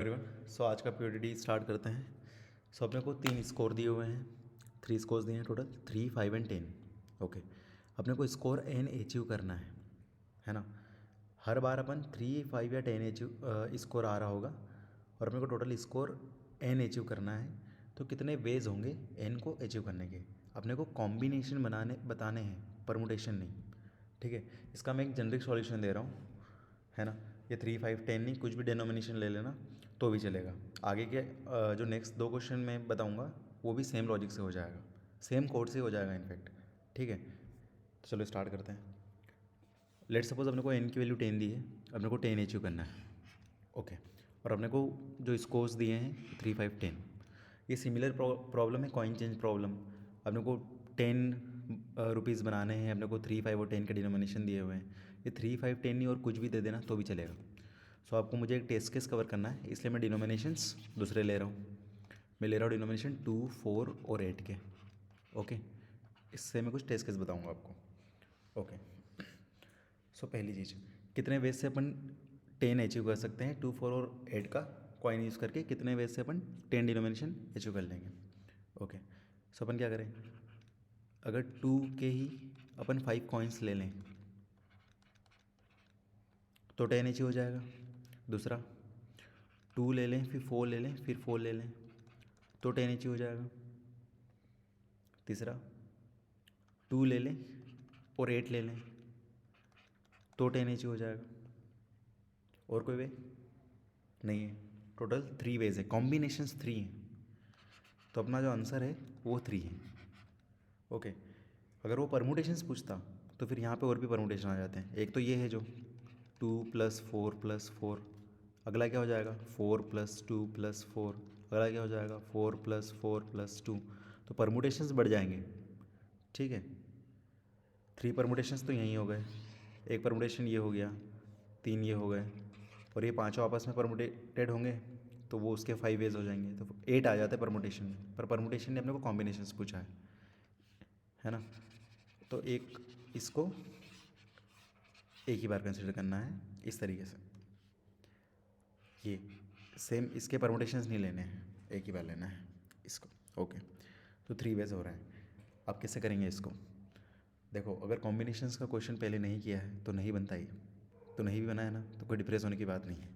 Everyone, सो आज का पीओडीडी start करते हैं। सो अपने को 3 स्कोर दिए हुए हैं, 3 स्कोर्स दिए हैं टोटल, 3, 5 एंड 10। ओके, अपने को स्कोर n अचीव करना है ना। हर बार अपन 3, 5 या 10 अचीव स्कोर आ रहा होगा और अपने को टोटल स्कोर n अचीव करना है। तो कितने वेज होंगे n को अचीव करने के, अपने को कॉम्बिनेशन बताने हैं, परमुटेशन नहीं। ठीक है, इसका मैं एक जनरिक सॉल्यूशन दे रहा हूँ, है ना। ये 3, 5, 10 नहीं, कुछ भी डिनोमिनेशन ले लेना तो भी चलेगा। आगे के जो नेक्स्ट 2 क्वेश्चन मैं बताऊंगा वो भी सेम लॉजिक से हो जाएगा, सेम कोड से हो जाएगा इनफैक्ट। ठीक है, तो चलो स्टार्ट करते हैं। लेट सपोज अपने को n की वैल्यू 10 दी है, अपने को 10 अचीव करना है। ओके, और अपने को जो स्कोर्स दिए हैं 3, 5, 10, ये सिमिलर प्रॉब्लम है, कॉइन चेंज प्रॉब्लम। अपने को 10 रुपीज़ बनाने हैं, अपने को 3, 5 और 10 के डिनोमिनेशन दिए हुए हैं। ये 3, 5, 10 नहीं और कुछ भी दे देना तो भी चलेगा। सो आपको मुझे एक टेस्ट केस कवर करना है, इसलिए मैं डिनोमिनेशंस दूसरे ले रहा हूँ। मैं ले रहा हूँ डिनोमिनेशन 2, 4 और 8 के। ओके, इससे मैं कुछ टेस्ट केस बताऊँगा आपको। ओके, सो पहली चीज़, कितने वेज से अपन 10 अचीव कर सकते हैं, 2, 4 और 8 का कॉइन यूज़ करके कितने वेज से अपन 10 डिनोमिनेशन अचीव कर लेंगे। ओके, सो अपन क्या करें, अगर 2 के ही अपन 5 कॉइन्स ले लें तो 10 अचीव हो जाएगा। दूसरा 2 ले लें, फिर 4 ले लें, फिर 4 ले लें तो 10 अचीव हो जाएगा। तीसरा 2 ले लें और 8 ले लें तो 10 अचीव हो जाएगा। और कोई वे नहीं है, टोटल 3 वेज है, कॉम्बिनेशंस 3 हैं, तो अपना जो आंसर है वो 3 है। ओके, अगर वो परमुटेशंस पूछता तो फिर यहाँ पे और भी परमुटेशन आ जाते हैं। एक तो ये है जो 2 + 4 + 4, अगला क्या हो जाएगा 4 + 2 + 4, अगला क्या हो जाएगा 4 + 4 + 2, तो परमुटेशंस बढ़ जाएंगे। ठीक है, 3 परमुटेशंस तो यहीं हो गए, एक परमुटेशन ये हो गया, 3 ये हो गए, और ये पांचों आपस में परमुटेटेड होंगे तो वो उसके 5 वेज हो जाएंगे, तो 8 आ जाते हैं परमुटेशन में। पर परमुटेशन ने अपने को कॉम्बिनेशंस पूछा है ना। तो एक इसको एक ही बार कंसिडर करना है इस तरीके से, ये सेम इसके परमुटेशंस नहीं लेने हैं, एक ही बार लेना है इसको। ओके, तो 3 वेज हो रहा है। आप कैसे करेंगे इसको, देखो, अगर कॉम्बिनेशंस का क्वेश्चन पहले नहीं किया है तो नहीं बनता, ये तो नहीं भी बना है ना, तो कोई डिप्रेस होने की बात नहीं है।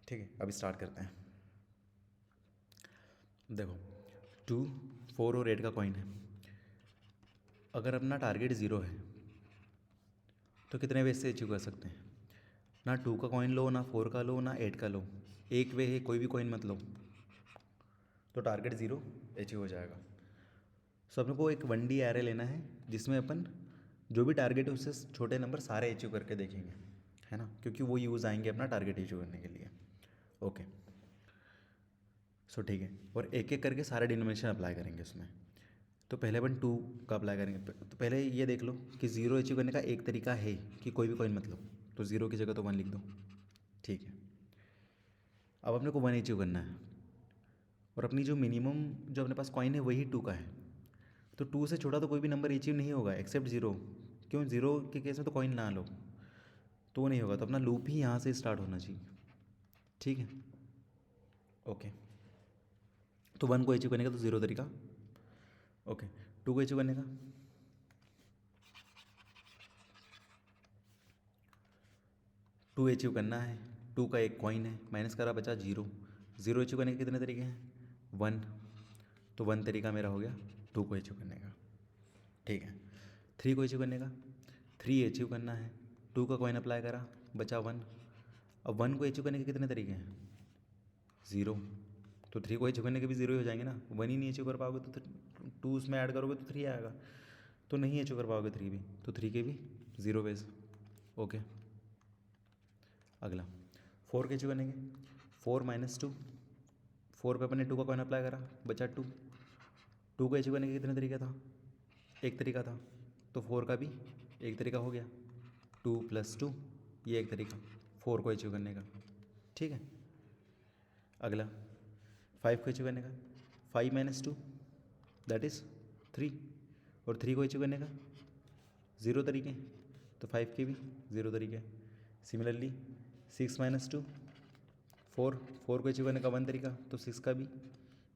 ठीक है, अभी स्टार्ट करते हैं। देखो, 2, 4 और 8 का कॉइन है। अगर अपना टारगेट 0 है तो कितने वेज से अचीव कर सकते हैं, ना 2 का कॉइन लो, ना 4 का लो, ना 8 का लो, एक वे है, कोई भी कॉइन मत लो, तो टारगेट 0 अचीव हो जाएगा। सो अपने को एक 1D एरे लेना है जिसमें अपन जो भी टारगेट है उससे छोटे नंबर सारे अचीव करके देखेंगे, है ना, क्योंकि वो यूज़ आएंगे अपना टारगेट अचीव करने के लिए। ओके, सो ठीक है, और एक एक करके सारे डिनोमिनेशन अप्लाई करेंगे उसमें। तो पहले अपन 2 का अप्लाई करेंगे। तो पहले ये देख लो कि 0 अचीव करने का एक तरीका है कि कोई भी कॉइन मत लो, तो 0 की जगह तो 1 लिख दो। ठीक है, अब अपने को 1 अचीव करना है, और अपनी जो मिनिमम जो अपने पास कॉइन है वही 2 का है, तो 2 से छोटा तो कोई भी नंबर अचीव नहीं होगा एक्सेप्ट 0। क्यों, 0 के केस में तो कॉइन ना लो तो वो नहीं होगा, तो अपना लूप ही यहाँ से स्टार्ट होना चाहिए। ठीक है, ओके, तो 1 को अचीव करने का तो 0 तरीका। ओके, 2 को अचीव करने का 2 अचीव करना है, 2 का एक कॉइन है, माइनस करा बचा 0। 0 अचीव करने के कितने तरीके हैं 1, तो 1 तरीका मेरा हो गया 2 को अचीव करने का। ठीक है, 3 को अचीव करने का, 3 अचीव करना है, 2 का कॉइन अप्लाई करा बचा 1। अब 1 को अचीव करने के कितने तरीके हैं 0, तो 3 को अचीव करने के भी 0 ही हो जाएंगे ना। 1 ही नहीं अचीव कर पाओगे तो 2 उसमें ऐड करोगे तो 3 आएगा, तो नहीं अचीव कर पाओगे 3 भी, तो 3 के भी 0 वेज। ओके, अगला 4 के अचीव करने के, 4 - 2, 4 पे अपने 2 का कॉइन अप्लाई करा बचा 2। 2 को अचीव करने के कितने तरीका था, एक तरीका था, तो 4 का भी एक तरीका हो गया, 2 + 2, ये एक तरीका 4 को अचीव करने का। ठीक है, अगला 5 को अचीव करने का, 5 - 2 दैट इज़ 3, और 3 को अचीव करने का 0 तरीके, तो 5 के भी 0 तरीके। सिमिलरली 6 - 2, 4 4 को अचीव करने का 1 तरीका, तो 6 का भी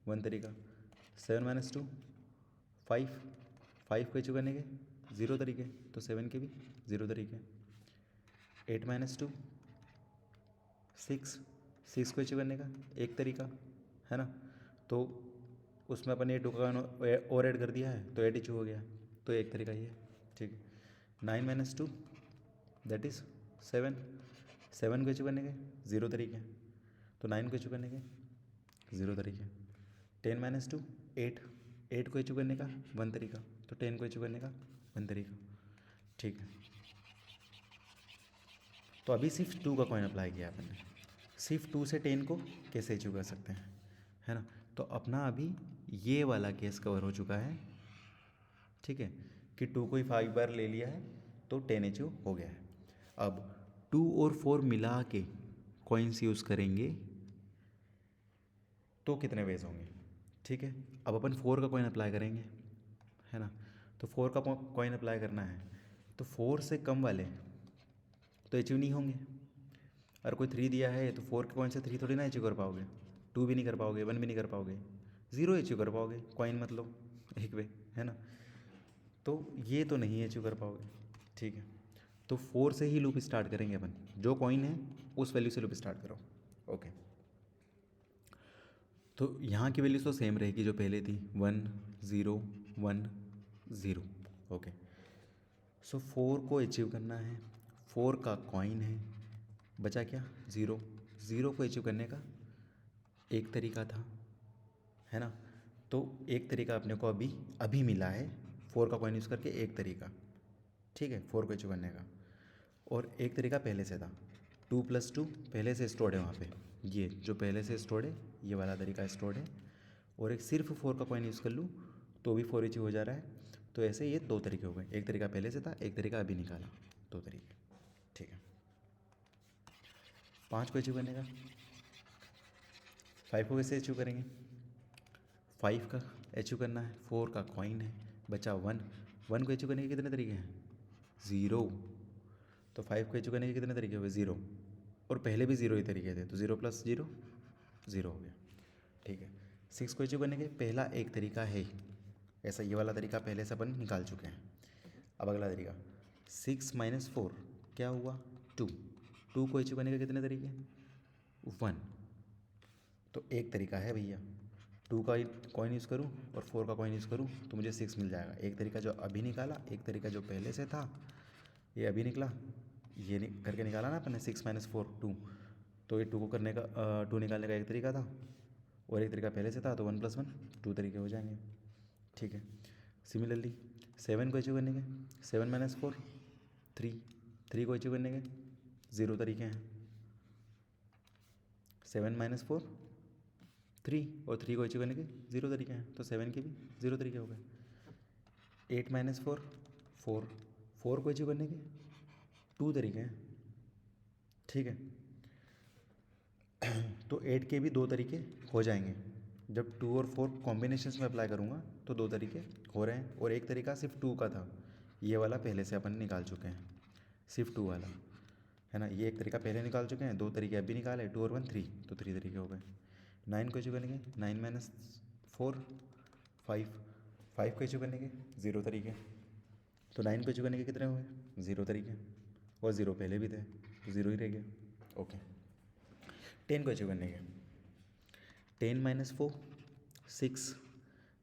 1 तरीका। 7 माइनस 2 5 5 को अचीव करने के 0 तरीके, तो 7 के भी 0 तरीके। 8 माइनस 2 6 6 को अचीव करने का 1 तरीका, है ना। तो उसमें अपन ये 2 का और ऐड कर दिया है तो 8 अचीव हो गया, तो 1 तरीका ये है, ठीक है। 9 माइनस 2 दैट इज़ 7 7 को अचीव करने के 0 तरीके, तो 9 को अचीव करने के 0 तरीके। 10 माइनस 2 8 8 को अचीव करने का 1 तरीका, तो 10 को अचीव करने का 1 तरीका, ठीक है। तो अभी सिर्फ 2 का कॉइन अप्लाई किया अपन ने, सिर्फ 2 से 10 को कैसे अचीव कर सकते हैं, है ना। तो अपना अभी ये वाला केस कवर हो चुका है, ठीक है, कि 2 को ही 5 बार ले लिया है तो 10 अचीव हो गया है। अब 2 और 4 मिला के कॉइन्स यूज़ करेंगे तो कितने वेज होंगे, ठीक है। अब अपन 4 का कॉइन अप्लाई करेंगे, है ना। तो 4 का कॉइन अप्लाई करना है तो 4 से कम वाले तो अचीव नहीं होंगे। अगर कोई 3 दिया है तो 4 के कॉइन से 3 थोड़ी ना अचीव कर पाओगे, 2 भी नहीं कर पाओगे, 1 भी नहीं कर पाओगे, 0 अचीव कर पाओगे, कॉइन मतलब एक वे, है ना। तो ये तो नहीं अचीव कर पाओगे, ठीक है। तो 4 से ही लूप स्टार्ट करेंगे अपन, जो कॉइन है उस वैल्यू से लूप स्टार्ट करो, ओके। तो यहाँ की वैल्यूज तो सेम रहेगी जो पहले थी, 1 0 1 0, ओके। सो 4 को अचीव करना है, 4 का कॉइन है, बचा क्या 0 0 को अचीव करने का एक तरीका था, है ना। तो एक तरीका अपने को अभी अभी मिला है 4 का कॉइन यूज़ करके, एक तरीका, ठीक है, 4 को अचीव करने का। और एक तरीका पहले से था, 2 + 2 पहले से स्टोर्ड है वहाँ पे, ये जो पहले से स्टोर्ड है ये वाला तरीका स्टोर्ड है। और एक सिर्फ 4 का कॉइन यूज़ कर लूँ तो भी 4 अचीव हो जा रहा है। तो ऐसे ये 2 तरीके हो गए, एक तरीका पहले से था, एक तरीका अभी निकाला, 2 तरीके, ठीक है। 5 को अचीव करने का, 5 को कैसे अचीव करेंगे, 5 का अचीव करना है, 4 का कॉइन है, बचा 1 1 को अचीव करने के कितने तरीके हैं 0, तो 5 को अचीव करने के कितने तरीके हुए 0, और पहले भी 0 ही तरीके थे, तो 0 + 0 0 हो गया, ठीक है। 6 को अचीव करने के पहला एक तरीका है, ऐसा ये वाला तरीका पहले से अपन निकाल चुके हैं। अब अगला तरीका 6 - 4 क्या हुआ 2 2 को अचीव करने के कितने तरीके 1, तो एक तरीका है भैया, 2 का कॉइन यूज़ करूँ और 4 का कॉइन यूज़ करूँ तो मुझे 6 मिल जाएगा। एक तरीका जो अभी निकाला, एक तरीका जो पहले से था, ये अभी निकला, ये करके निकाला ना अपने 6 - 4 2, तो ये 2 को करने का 2 निकालने का एक तरीका था और एक तरीका पहले से था, तो 1 + 1 2 तरीके हो जाएंगे, ठीक है। सिमिलरली 7 को अचीव करने के 7 - 4 3 3 को अचीव करने के 0 तरीके हैं, 7 - 4 3 और 3 को अचीव करने के 0 तरीके हैं, तो 7 के भी 0 तरीके हो गए। 8 - 4 4 4 को अचीव करने के 2 तरीके हैं, ठीक है। तो 8 के भी 2 तरीके हो जाएंगे, जब 2 और 4 कॉम्बिनेशंस में अप्लाई करूँगा तो 2 तरीके हो रहे हैं, और एक तरीका सिर्फ 2 का था, ये वाला पहले से अपन निकाल चुके हैं, सिर्फ 2 वाला, है ना। ये एक तरीका पहले निकाल चुके हैं, 2 तरीके अभी निकाले, 2 और 1 3, तो 3 तरीके हो गए। 9 को अचीव करने के 9 - 4 5 5 को अचीव करने के 0 तरीके, तो 9 को अचीव करने के कितने हुए 0 तरीके, और 0 पहले भी थे तो 0 ही रह गया, ओके। 10 को अचीव करने के 10 - 4 6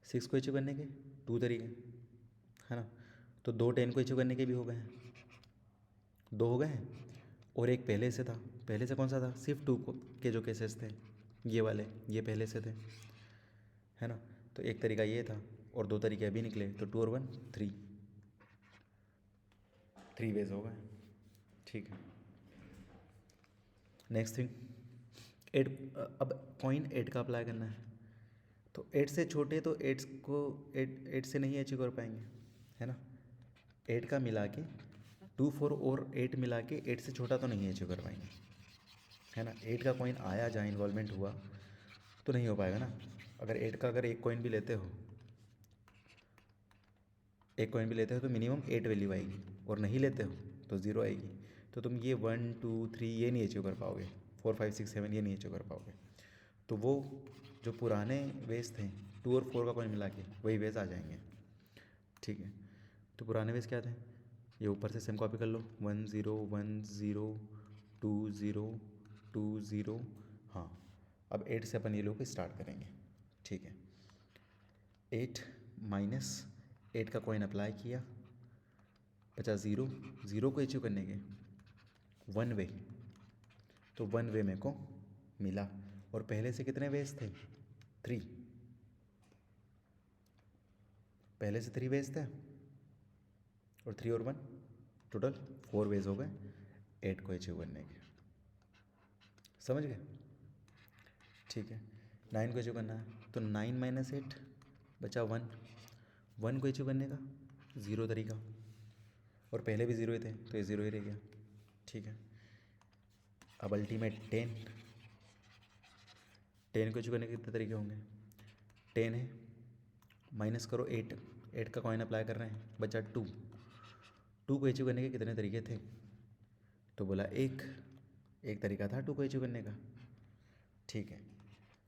6 को अचीव करने के 2 तरीके, है ना। तो 2 10 को अचीव करने के भी हो गए हैं, 2 हो गए हैं, और एक पहले से था, पहले से कौन सा था सिर्फ 2 को के जो केसेस थे ये वाले, ये पहले से थे, है ना। तो एक तरीका ये था और 2 तरीके अभी निकले, तो 2 और 1 3 3 वेज हो गए, ठीक है। नेक्स्ट थिंग 8, अब कॉइन 8 का अप्लाई करना है, तो 8 से छोटे तो 8 को 8 से नहीं अचीव कर पाएंगे, है ना। 8 का मिला के 2 4 और 8 मिला के 8 से छोटा तो नहीं अचीव कर पाएंगे, है ना। 8 का कॉइन आया जहाँ इन्वॉल्वमेंट हुआ तो नहीं हो पाएगा ना। अगर 8 का अगर एक कॉइन भी लेते हो, एक कॉइन भी लेते हो तो मिनिमम 8 वैल्यू आएगी, और नहीं लेते हो तो 0 आएगी, तो तुम ये 1 2 3 ये नहीं अचीव कर पाओगे 4 5 6 7 ये नहीं अचीव कर पाओगे। तो वो जो पुराने वेज थे 2 और 4 का कॉइन मिला के वही वेज आ जाएंगे, ठीक है। तो पुराने वेज क्या थे, ये ऊपर से सेम कॉपी कर लो, 1 0 1 0 2 0 2 0। हाँ, अब 8 से अपन ये लोग स्टार्ट करेंगे, ठीक है। 8 माइनस 8 का कॉइन अप्लाई किया, बचा 0, 0 को अचीव करने के 1 वे, तो 1 वे मेरे को मिला। और पहले से कितने वेज थे, 3, पहले से 3 वेज थे, और 3 और 1 टोटल 4 वेज हो गए 8 को अचीव करने के, समझ गए, ठीक है। 9 को अचीव करना है तो 9 माइनस 8 बचा 1, 1 को अचीव करने का 0 तरीका, और पहले भी 0 ही थे तो ये 0 ही रह गया, ठीक है। अब अल्टीमेट 10, 10 को अचीव करने के कितने तरीके होंगे, 10 है, माइनस करो 8, 8 का कॉइन अप्लाई कर रहे हैं, बचा 2, 2 को अचीव करने के कितने तरीके थे, तो बोला एक तरीका था 2 को अचीव करने का, ठीक है।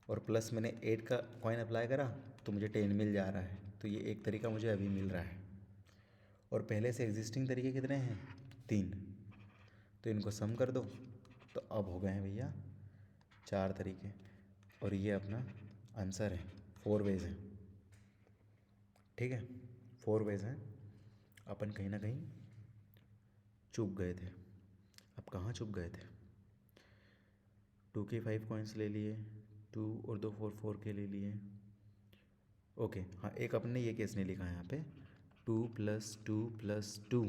और प्लस मैंने 8 का कॉइन अप्लाई करा तो मुझे 10 मिल जा रहा है, तो ये एक तरीका मुझे अभी मिल रहा है। और पहले से एग्जिस्टिंग तरीके कितने हैं, 3, तो इनको सम कर दो, तो अब हो गए हैं भैया 4 तरीके, और ये अपना आंसर है, 4 वेज है, ठीक है, 4 वेज हैं। अपन कहीं ना कहीं चूक गए थे। अब कहाँ चूक गए थे, 2 के 5 कॉइन्स ले लिए, 2 और 2 4 4 के ले लिए, ओके। हाँ, एक अपन ने ये केस नहीं लिखा है यहाँ पे, 2 + 2 + 2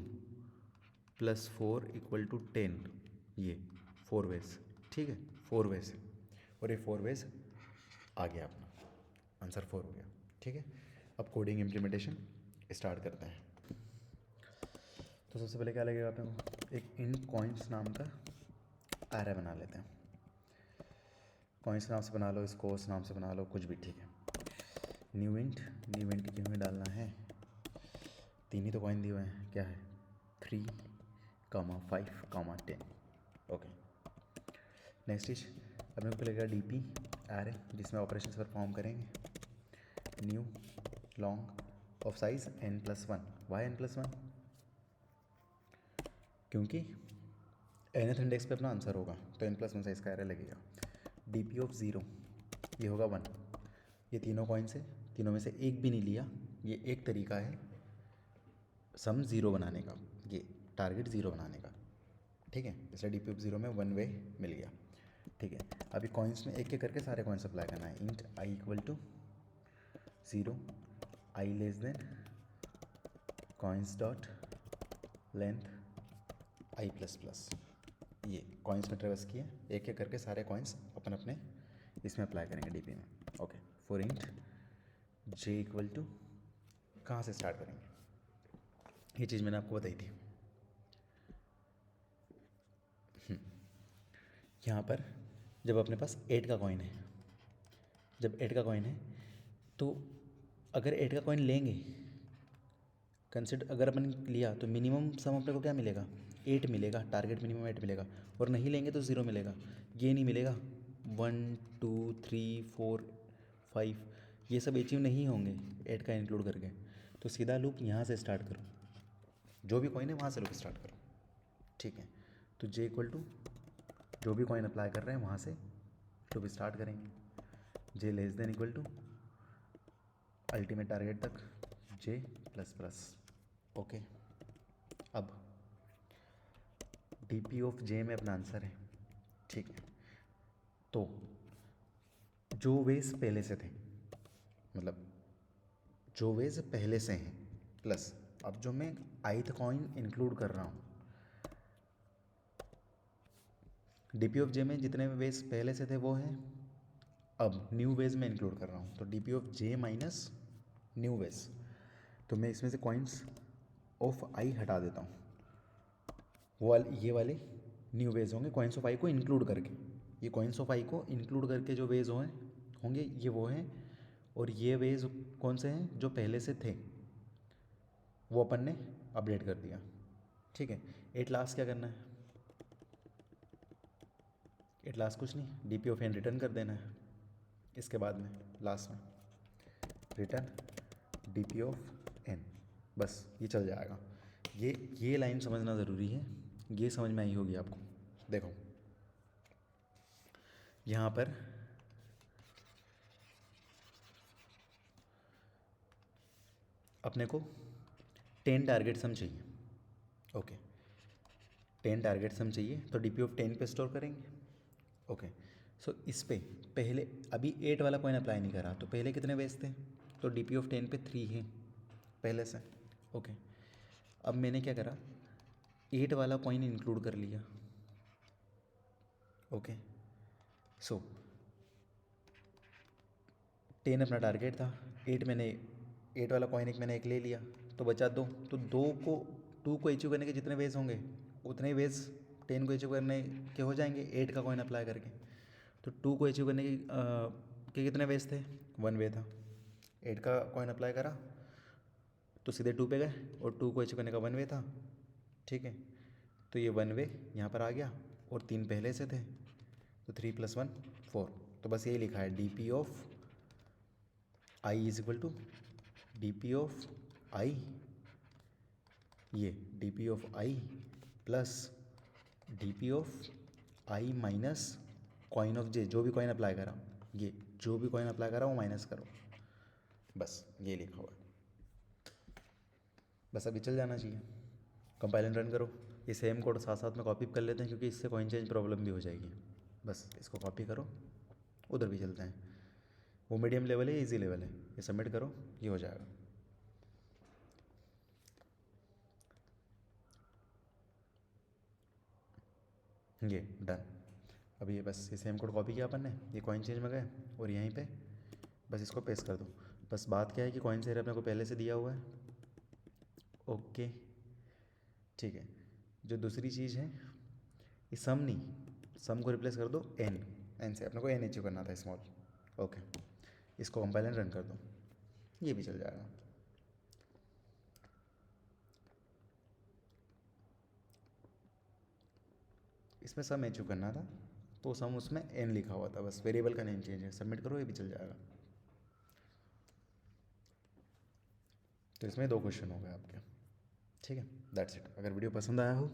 + 4 = 10, ये 4 वेज, ठीक है, 4 वेज, और ये 4 वेज आ गया अपना आंसर, 4 हो गया, ठीक है। अब कोडिंग इम्प्लीमेंटेशन स्टार्ट करते हैं। तो सबसे पहले क्या लगेगा अपने को, एक int कॉइन्स नाम का एरे बना लेते हैं। कॉइन्स नाम से बना लो, स्कोर्स नाम से बना लो, कुछ भी ठीक है। न्यू इंट की हमें डालना है, 3 ही तो कॉइन दिए हुए हैं, क्या है 3, 5, 10, ओके। नेक्स्ट इज अपने को लगेगा DP एरे, जिसमें ऑपरेशंस परफॉर्म करेंगे। New long of size n+1, why n+1, क्योंकि nth इंडेक्स पे अपना आंसर होगा तो n+1 साइज का एरे लगेगा। DP ऑफ 0 ये होगा 1, ये तीनों कॉइन से, तीनों में से एक भी नहीं लिया, ये एक तरीका है सम 0 बनाने का, ये टारगेट 0 बनाने का, ठीक है। इसलिए DP ऑफ 0 में 1 वे मिल गया, ठीक है। अभी कॉइन्स में एक एक करके सारे कॉइन्स अप्लाई करना है। Int i = 0, i < coins dot length i++, ये कॉइन्स में ट्रेवर्स किए, एक एक करके सारे कॉइन्स अपन अपने इसमें अप्लाई करेंगे DP में, ओके। फॉर इंट j = कहाँ से स्टार्ट करेंगे, ये चीज़ मैंने आपको बताई थी। यहाँ पर जब अपने पास 8 का कॉइन है, जब 8 का कॉइन है तो अगर 8 का कॉइन लेंगे, कंसिडर अगर अपन लिया तो मिनिमम सम अपने को क्या मिलेगा, 8 मिलेगा, टारगेट मिनिमम 8 मिलेगा, और नहीं लेंगे तो 0 मिलेगा, ये नहीं मिलेगा 1 2 3 4 5, ये सब अचीव नहीं होंगे 8 का इंक्लूड करके। तो सीधा लूप यहाँ से स्टार्ट करो, जो भी कॉइन है वहाँ से लूप स्टार्ट करो, ठीक है। तो j = जो भी कॉइन अप्लाई कर रहे हैं वहाँ से लूप स्टार्ट करेंगे, j <= अल्टीमेट टारगेट तक j++, ओके। अब DP ऑफ j में अपना आंसर है, ठीक है। तो जो वेज पहले से थे, मतलब जो वेज पहले से हैं, प्लस अब जो मैं ith कॉइन इंक्लूड कर रहा हूँ, DP ऑफ j में जितने वेज पहले से थे वो हैं, अब न्यू वेज में इंक्लूड कर रहा हूँ, तो DP of j minus new ways, तो मैं इसमें से कॉइन्स ऑफ i हटा देता हूँ, वो वाले ये वाले न्यू वेज होंगे कॉइन्स ऑफ i को इंक्लूड करके, ये कॉइन्स ऑफ i को इंक्लूड करके जो वेज होंगे ये वो हैं, और ये वेज कौन से हैं, जो पहले से थे वो अपन ने अपडेट कर दिया, ठीक है। एट लास्ट क्या करना है, एट लास्ट कुछ नहीं, D P of N return कर देना है इसके बाद में लास्ट में return D P of N, बस ये चल जाएगा। ये लाइन समझना ज़रूरी है, ये समझ में आई होगी आपको। देखो यहाँ पर अपने को 10 टारगेट सम चाहिए। ओके 10 टारगेट सम चाहिए तो डी पी ऑफ 10 पे स्टोर करेंगे। ओके सो इस पे पहले अभी 8 वाला कॉइन अप्लाई नहीं करा, तो पहले कितने वेज थे, तो डी पी ऑफ 10 पे 3 है पहले से। ओके अब मैंने क्या करा, 8 वाला कॉइन इंक्लूड कर लिया। ओके सो 10 अपना टारगेट था, 8 वाला कॉइन मैंने एक ले लिया, तो बचा 2, तो 2 को अचीव करने के जितने वेज होंगे उतने ही वेज 10 को अचीव करने के हो जाएंगे 8 का कॉइन अप्लाई करके। तो 2 को अचीव करने के कितने वेज थे, 1 वे था, 8 का कॉइन अप्लाई करा तो सीधे 2 पे गए, और 2 को अचीव करने का 1 वे था। ठीक है तो ये 1 वे यहाँ पर आ गया और 3 पहले से थे, तो 3 + 1 4। तो बस यही लिखा है D P of I is equal to D P of I, ये D P of I plus D P of I minus coin of J, जो भी कॉइन अप्लाई करा, ये जो भी कॉइन अप्लाई करा वो माइनस करो, बस ये लिखा हुआ है। बस अभी चल जाना चाहिए। कंपाइल एंड रन करो, ये सेम कोड साथ साथ में कॉपी कर लेते हैं क्योंकि इससे कॉइन चेंज प्रॉब्लम भी हो जाएगी। बस इसको कॉपी करो, उधर भी चलते हैं, वो मीडियम लेवल है, इजी लेवल है, ये सबमिट करो, ये हो जाएगा। ये डन। अब ये बस ये सेम कोड कॉपी किया अपन ने, ये कॉइन चेंज में गए और यहीं पे बस इसको पेस्ट कर दो। बस बात क्या है कि कॉइन सेयर अपने को पहले से दिया हुआ है। ओके ठीक है, जो दूसरी चीज़ है ये सम नहीं, सम को रिप्लेस कर दो एन से, अपने को एन अचीव करना था स्मॉल। ओके इसको कंपाइल एंड रन कर दो, ये भी चल जाएगा। इसमें सम अचीव करना था तो सम उसमें एन लिखा हुआ था, बस वेरिएबल का नेम चेंज है, सबमिट करो, ये भी चल जाएगा। तो इसमें 2 क्वेश्चन हो गए आपके। ठीक है दैट्स इट। अगर वीडियो पसंद आया हो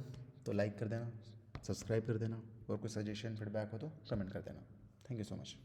तो लाइक कर देना, सब्सक्राइब कर देना, और कोई सजेशन फीडबैक हो तो कमेंट कर देना। Thank you so much.